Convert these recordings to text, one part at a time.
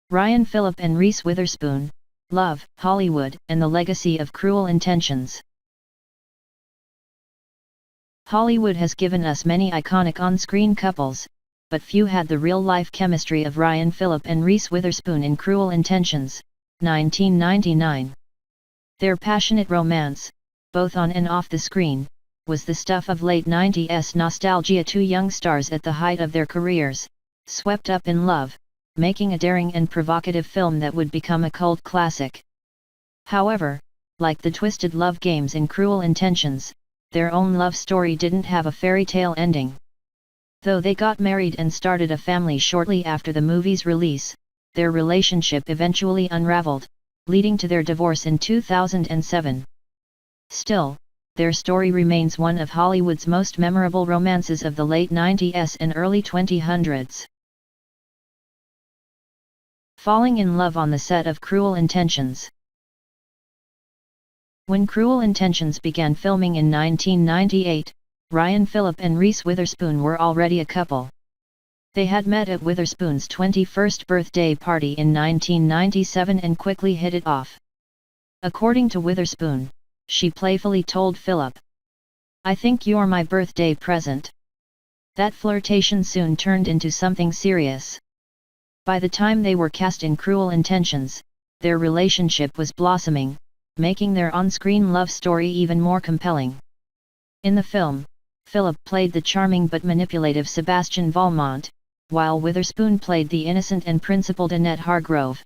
Ryan Phillippe and Reese Witherspoon, Love, Hollywood, and the Legacy of Cruel Intentions. Hollywood has given us many iconic on-screen couples, but few had the real-life chemistry of Ryan Phillippe and Reese Witherspoon in Cruel Intentions, 1999. Their passionate romance, both on and off the screen, was the stuff of late 90s nostalgia. Two young stars at the height of their careers, swept up in love, making a daring and provocative film that would become a cult classic. However, like the twisted love games in Cruel Intentions, their own love story didn't have a fairy tale ending. Though they got married and started a family shortly after the movie's release, their relationship eventually unraveled, leading to their divorce in 2007. Still, their story remains one of Hollywood's most memorable romances of the late 90s and early 2000s. Falling in love on the set of Cruel Intentions. When Cruel Intentions began filming in 1998, Ryan Phillippe and Reese Witherspoon were already a couple. They had met at Witherspoon's 21st birthday party in 1997 and quickly hit it off. According to Witherspoon, she playfully told Phillippe, "I think you're my birthday present." That flirtation soon turned into something serious. By the time they were cast in Cruel Intentions, their relationship was blossoming, making their on-screen love story even more compelling. In the film, Phillippe played the charming but manipulative Sebastian Valmont, while Witherspoon played the innocent and principled Annette Hargrove.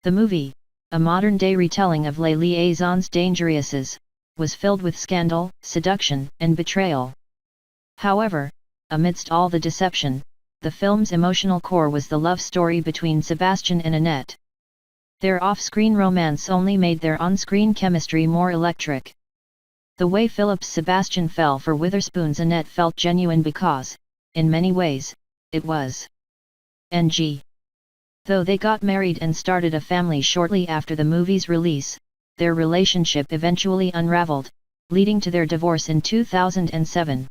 The movie, a modern-day retelling of Les Liaisons Dangereuses, was filled with scandal, seduction, and betrayal. However, amidst all the deception, the film's emotional core was the love story between Sebastian and Annette. Their off-screen romance only made their on-screen chemistry more electric. The way Phillippe's Sebastian fell for Witherspoon's Annette felt genuine because, in many ways, it was NG. Though they got married and started a family shortly after the movie's release, their relationship eventually unraveled, leading to their divorce in 2007.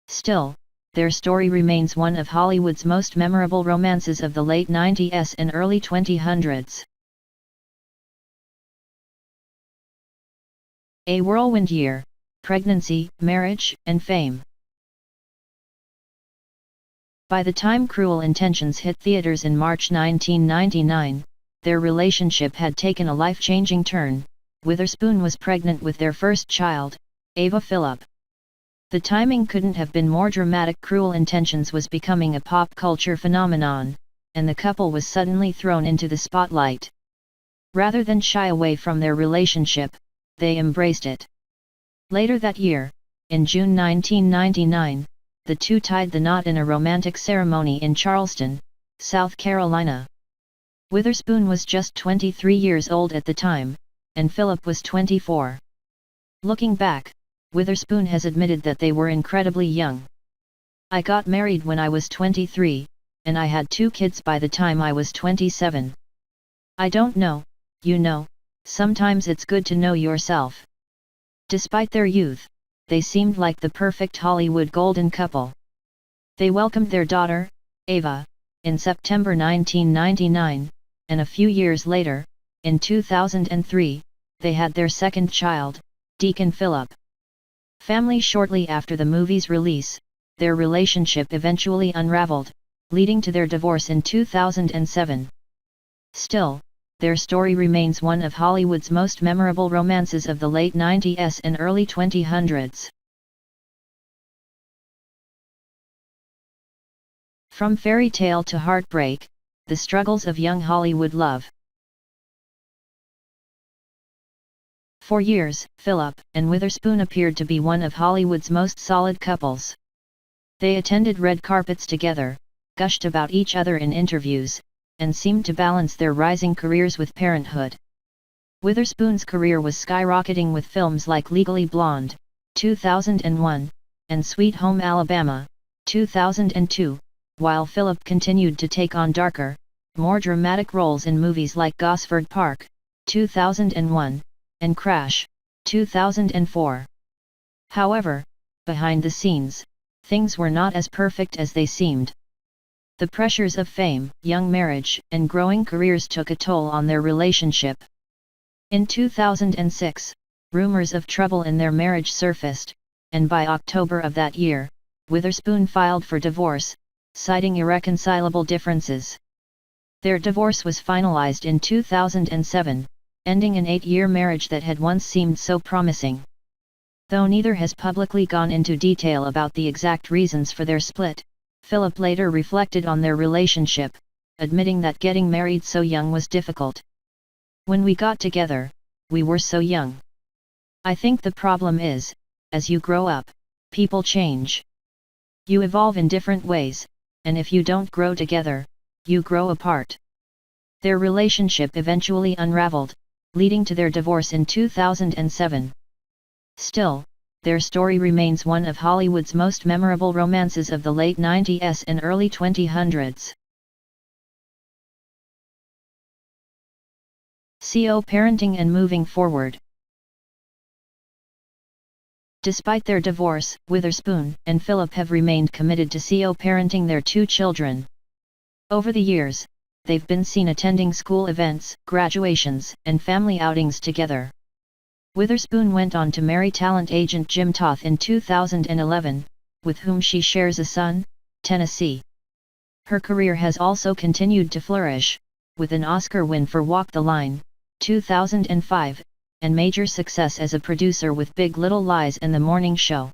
Still, their story remains one of Hollywood's most memorable romances of the late 90s and early 2000s. A whirlwind year: pregnancy, marriage, and fame. By the time Cruel Intentions hit theaters in March 1999, their relationship had taken a life-changing turn. Witherspoon was pregnant with their first child, Ava Phillippe. The timing couldn't have been more dramatic. Cruel Intentions was becoming a pop culture phenomenon, and the couple was suddenly thrown into the spotlight. Rather than shy away from their relationship, they embraced it. Later that year, in June 1999, the two tied the knot in a romantic ceremony in Charleston, South Carolina. Witherspoon was just 23 years old at the time, and Phillippe was 24. Looking back, Witherspoon has admitted that they were incredibly young. "I got married when I was 23, and I had 2 kids by the time I was 27. I don't know, sometimes it's good to know yourself." Despite their youth, they seemed like the perfect Hollywood golden couple. They welcomed their daughter, Ava, in September 1999, and a few years later, in 2003, they had their second child, Deacon Phillippe. Family shortly after the movie's release, their relationship eventually unraveled, leading to their divorce in 2007. Still, their story remains one of Hollywood's most memorable romances of the late 90s and early 2000s. From fairy tale to heartbreak, the struggles of young Hollywood love. For years, Phillippe and Witherspoon appeared to be one of Hollywood's most solid couples. They attended red carpets together, gushed about each other in interviews, and seemed to balance their rising careers with parenthood. Witherspoon's career was skyrocketing with films like Legally Blonde, 2001, and Sweet Home Alabama, 2002, while Phillippe continued to take on darker, more dramatic roles in movies like Gosford Park, 2001, and Crash, 2004. However, behind the scenes, things were not as perfect as they seemed. The pressures of fame, young marriage, and growing careers took a toll on their relationship. In 2006, rumors of trouble in their marriage surfaced, and by October of that year, Witherspoon filed for divorce, citing irreconcilable differences. Their divorce was finalized in 2007, ending an 8-year marriage that had once seemed so promising. Though neither has publicly gone into detail about the exact reasons for their split, Phillippe later reflected on their relationship, admitting that getting married so young was difficult. "When we got together, we were so young. I think the problem is, as you grow up, people change. You evolve in different ways, and if you don't grow together, you grow apart." Their relationship eventually unraveled, leading to their divorce in 2007. Still, their story remains one of Hollywood's most memorable romances of the late 90s and early 2000s. Co-parenting and moving forward. Despite their divorce, Witherspoon and Phillippe have remained committed to co-parenting their 2 children. Over the years, they've been seen attending school events, graduations, and family outings together. Witherspoon went on to marry talent agent Jim Toth in 2011, with whom she shares a son, Tennessee. Her career has also continued to flourish, with an Oscar win for Walk the Line, 2005, and major success as a producer with Big Little Lies and The Morning Show.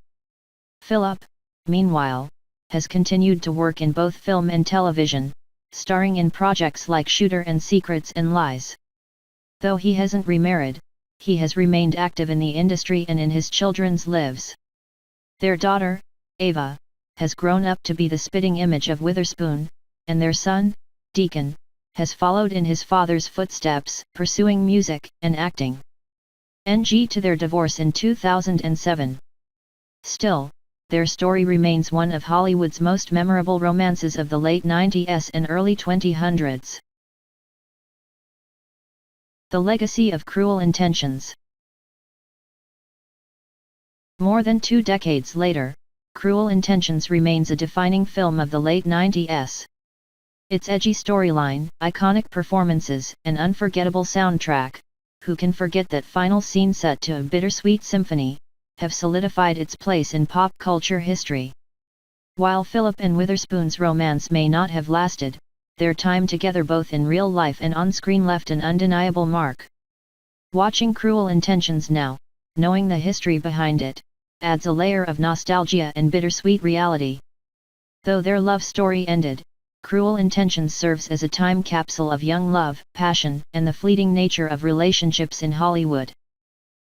Phillippe, meanwhile, has continued to work in both film and television, starring in projects like Shooter and Secrets and Lies. Though he hasn't remarried, he has remained active in the industry and in his children's lives. Their daughter, Ava, has grown up to be the spitting image of Witherspoon, and their son, Deacon, has followed in his father's footsteps, pursuing music and acting. NG to their divorce in 2007. Still, their story remains one of Hollywood's most memorable romances of the late 90s and early 2000s. The legacy of Cruel Intentions. More than 2 decades later, Cruel Intentions remains a defining film of the late 90s. Its edgy storyline, iconic performances, and unforgettable soundtrack, who can forget that final scene set to a bittersweet symphony, have solidified its place in pop culture history. While Phillippe and Witherspoon's romance may not have lasted, their time together both in real life and on screen left an undeniable mark. Watching Cruel Intentions now, knowing the history behind it, adds a layer of nostalgia and bittersweet reality. Though their love story ended, Cruel Intentions serves as a time capsule of young love, passion, and the fleeting nature of relationships in Hollywood.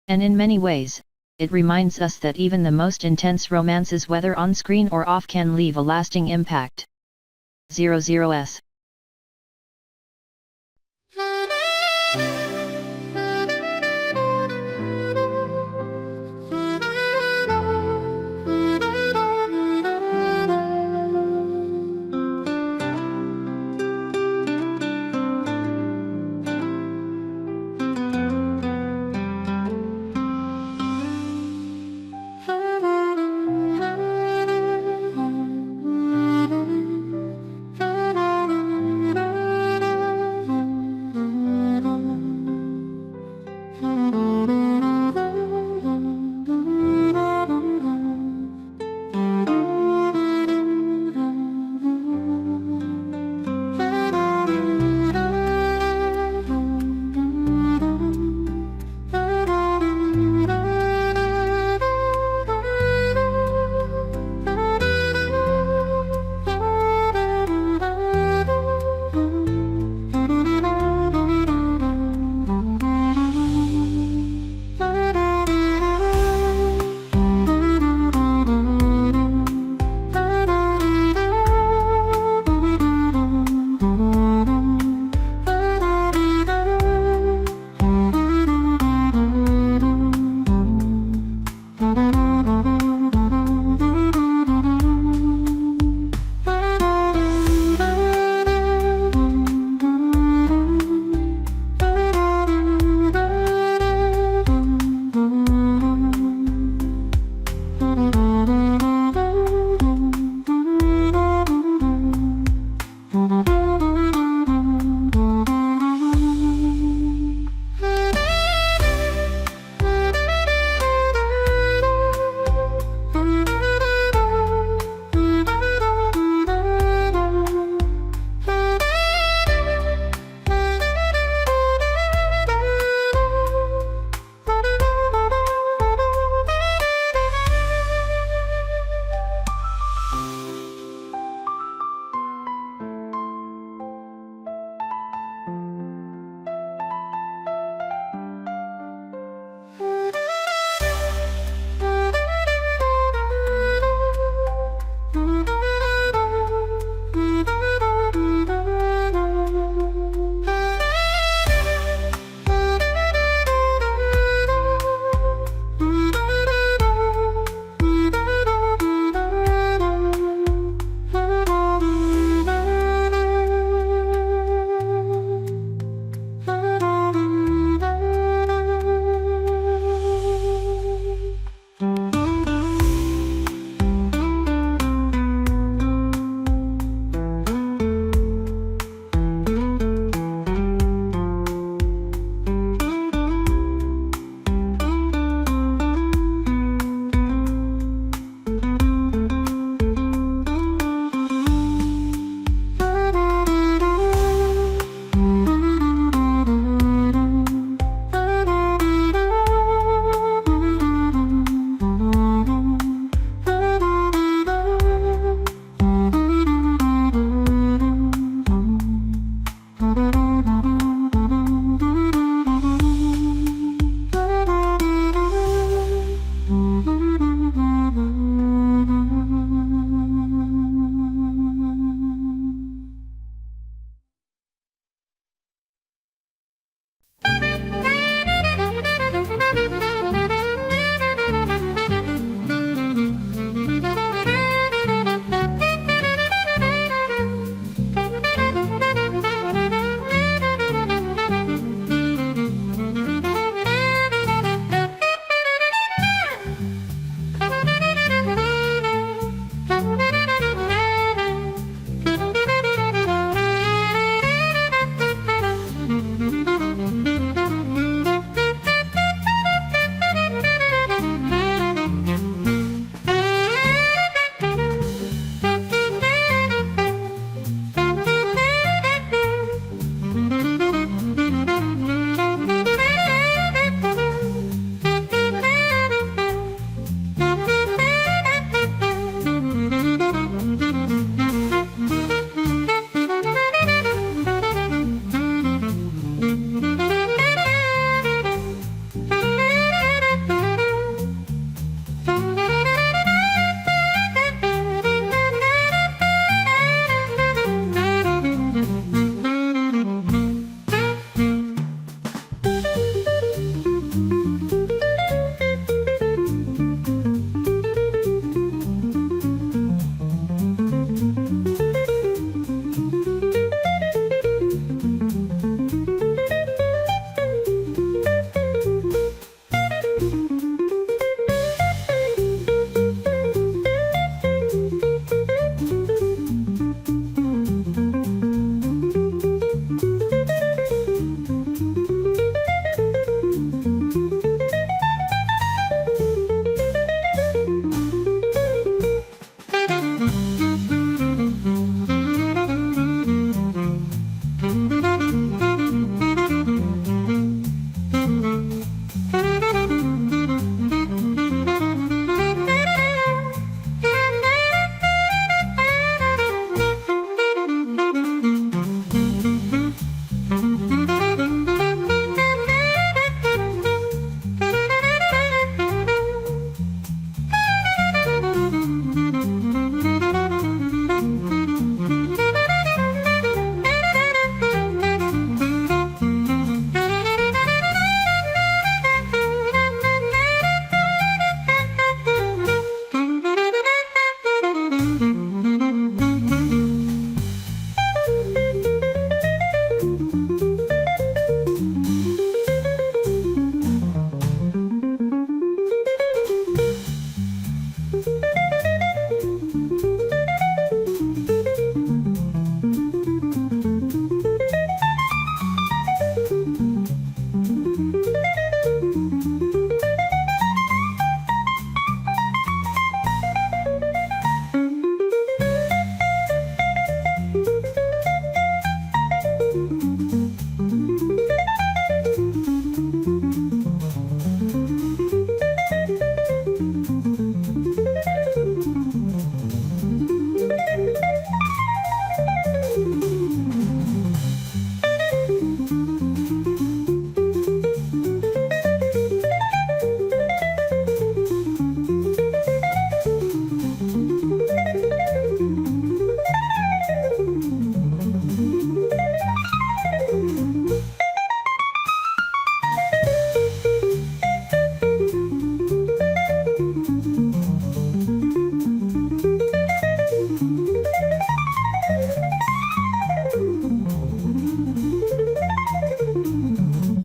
And in many ways, it reminds us that even the most intense romances, whether on screen or off, can leave a lasting impact. 00s